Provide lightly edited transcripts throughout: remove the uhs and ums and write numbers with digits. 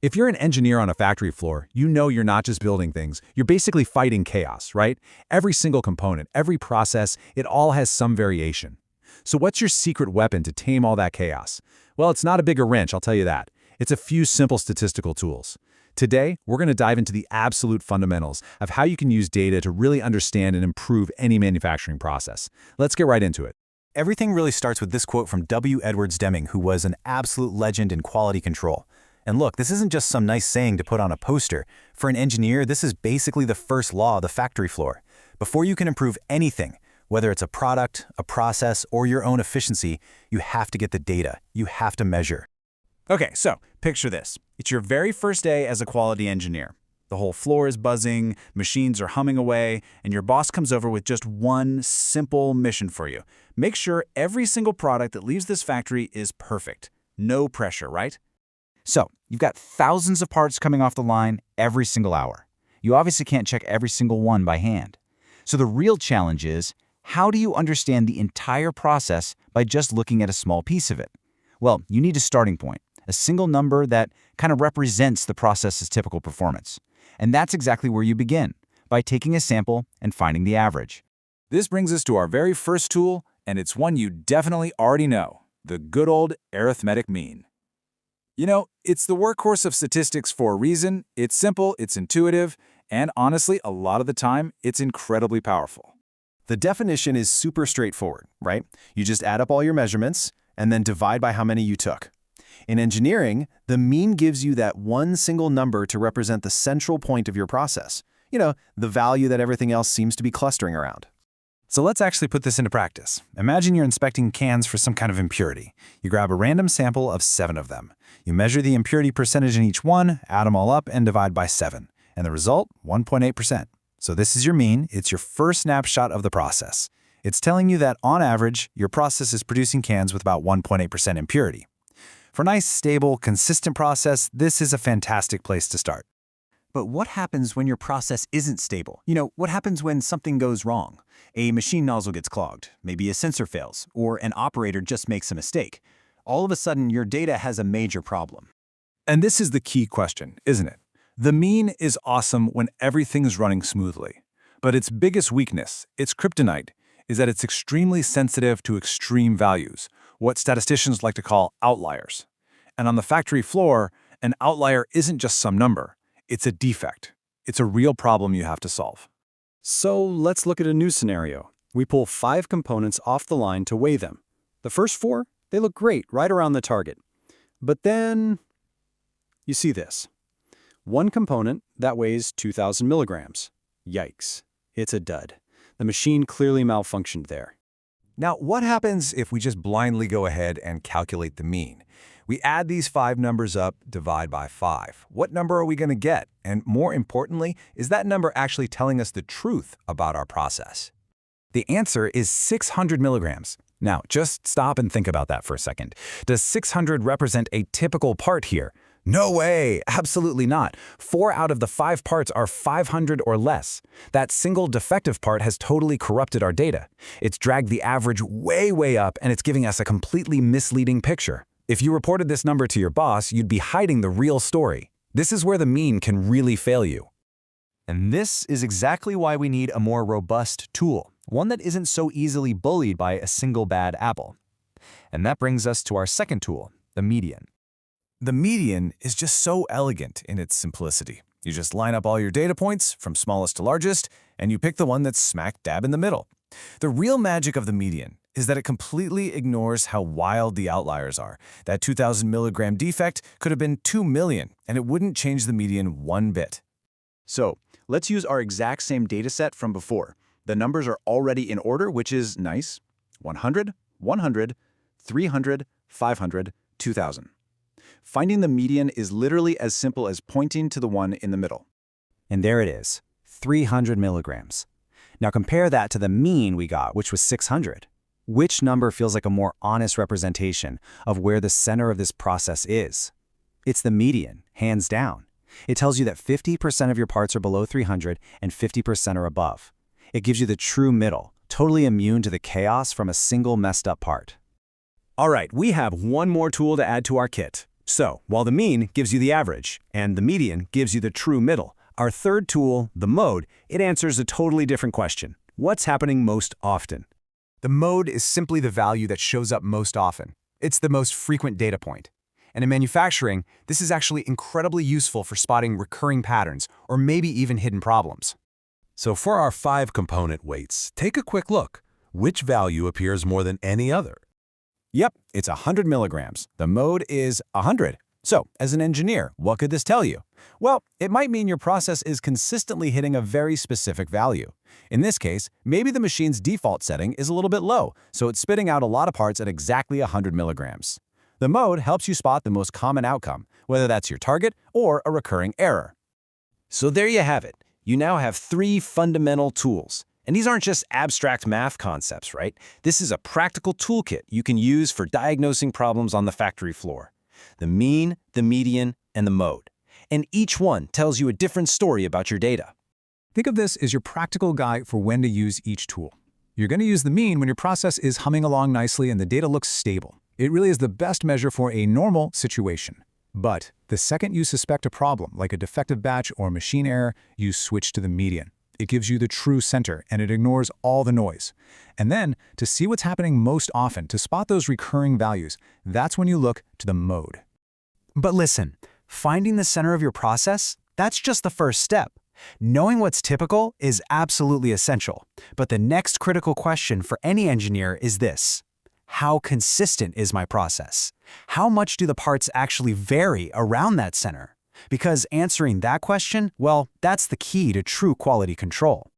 If you're an engineer on a factory floor, you know you're not just building things, you're basically fighting chaos, right? Every single component, every process, it all has some variation. So what's your secret weapon to tame all that chaos? Well, it's not a bigger wrench, I'll tell you that. It's a few simple statistical tools. Today, we're going to dive into the absolute fundamentals of how you can use data to really understand and improve any manufacturing process. Let's get right into it. Everything really starts with this quote from W. Edwards Deming, who was an absolute legend in quality control. And look, this isn't just some nice saying to put on a poster. For an engineer, this is basically the first law of the factory floor. Before you can improve anything, whether it's a product, a process, or your own efficiency, you have to get the data. You have to measure. Okay, so picture this. It's your very first day as a quality engineer. The whole floor is buzzing, machines are humming away, and your boss comes over with just one simple mission for you. Make sure every single product that leaves this factory is perfect. No pressure, right? So, you've got thousands of parts coming off the line every single hour. You obviously can't check every single one by hand. So the real challenge is, how do you understand the entire process by just looking at a small piece of it? Well, you need a starting point, a single number that kind of represents the process's typical performance. And that's exactly where you begin, by taking a sample and finding the average. This brings us to our very first tool, and it's one you definitely already know, the good old arithmetic mean. You know, it's the workhorse of statistics for a reason. It's simple, it's intuitive, and honestly, a lot of the time, it's incredibly powerful. The definition is super straightforward, right? You just add up all your measurements and then divide by how many you took. In engineering, the mean gives you that one single number to represent the central point of your process. You know, the value that everything else seems to be clustering around. So let's actually put this into practice. Imagine you're inspecting cans for some kind of impurity. You grab a random sample of 7 of them. You measure the impurity percentage in each one, add them all up, and divide by 7. And the result, 1.8%. So this is your mean. It's your first snapshot of the process. It's telling you that, on average, your process is producing cans with about 1.8% impurity. For a nice, stable, consistent process, this is a fantastic place to start. But what happens when your process isn't stable? You know, what happens when something goes wrong? A machine nozzle gets clogged, maybe a sensor fails, or an operator just makes a mistake. All of a sudden, your data has a major problem. And this is the key question, isn't it? The mean is awesome when everything's running smoothly. But its biggest weakness, its kryptonite, is that it's extremely sensitive to extreme values, what statisticians like to call outliers. And on the factory floor, an outlier isn't just some number. It's a defect. It's a real problem you have to solve. So let's look at a new scenario. We pull 5 components off the line to weigh them. The first 4, they look great, right around the target. But then, you see this. One component that weighs 2,000 milligrams. Yikes, it's a dud. The machine clearly malfunctioned there. Now, what happens if we just blindly go ahead and calculate the mean? We add these 5 numbers up, divide by 5. What number are we going to get? And more importantly, is that number actually telling us the truth about our process? The answer is 600 milligrams. Now, just stop and think about that for a second. Does 600 represent a typical part here? No way! Absolutely not. 4 out of the 5 parts are 500 or less. That single defective part has totally corrupted our data. It's dragged the average way, way up, and it's giving us a completely misleading picture. If you reported this number to your boss, you'd be hiding the real story. This is where the mean can really fail you. And this is exactly why we need a more robust tool, one that isn't so easily bullied by a single bad apple. And that brings us to our second tool, the median. The median is just so elegant in its simplicity. You just line up all your data points from smallest to largest, and you pick the one that's smack dab in the middle. The real magic of the median is that it completely ignores how wild the outliers are. That 2,000 milligram defect could have been 2 million, and it wouldn't change the median one bit. So, let's use our exact same data set from before. The numbers are already in order, which is nice. 100, 100, 300, 500, 2,000. Finding the median is literally as simple as pointing to the one in the middle. And there it is, 300 milligrams. Now compare that to the mean we got, which was 600. Which number feels like a more honest representation of where the center of this process is? It's the median, hands down. It tells you that 50% of your parts are below 300 and 50% are above. It gives you the true middle, totally immune to the chaos from a single messed up part. All right, we have one more tool to add to our kit. So, while the mean gives you the average, and the median gives you the true middle, our third tool, the mode, it answers a totally different question. What's happening most often? The mode is simply the value that shows up most often. It's the most frequent data point. And in manufacturing, this is actually incredibly useful for spotting recurring patterns or maybe even hidden problems. So for our 5-component weights, take a quick look. Which value appears more than any other? Yep, it's 100 milligrams. The mode is 100. So, as an engineer, what could this tell you? Well, it might mean your process is consistently hitting a very specific value. In this case, maybe the machine's default setting is a little bit low, so it's spitting out a lot of parts at exactly 100 milligrams. The mode helps you spot the most common outcome, whether that's your target or a recurring error. So there you have it. You now have 3 fundamental tools. And these aren't just abstract math concepts, right? This is a practical toolkit you can use for diagnosing problems on the factory floor. The mean, the median, and the mode. And each one tells you a different story about your data. Think of this as your practical guide for when to use each tool. You're going to use the mean when your process is humming along nicely and the data looks stable. It really is the best measure for a normal situation. But the second you suspect a problem, like a defective batch or machine error, you switch to the median. It gives you the true center, and it ignores all the noise. And then, to see what's happening most often, to spot those recurring values, that's when you look to the mode. But listen, finding the center of your process, that's just the first step. Knowing what's typical is absolutely essential. But the next critical question for any engineer is this: how consistent is my process? How much do the parts actually vary around that center? Because answering that question, well, that's the key to true quality control.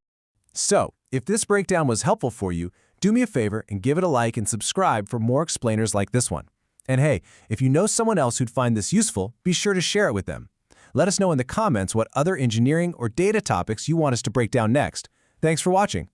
So, if this breakdown was helpful for you, do me a favor and give it a like and subscribe for more explainers like this one. And hey, if you know someone else who'd find this useful, be sure to share it with them. Let us know in the comments what other engineering or data topics you want us to break down next. Thanks for watching.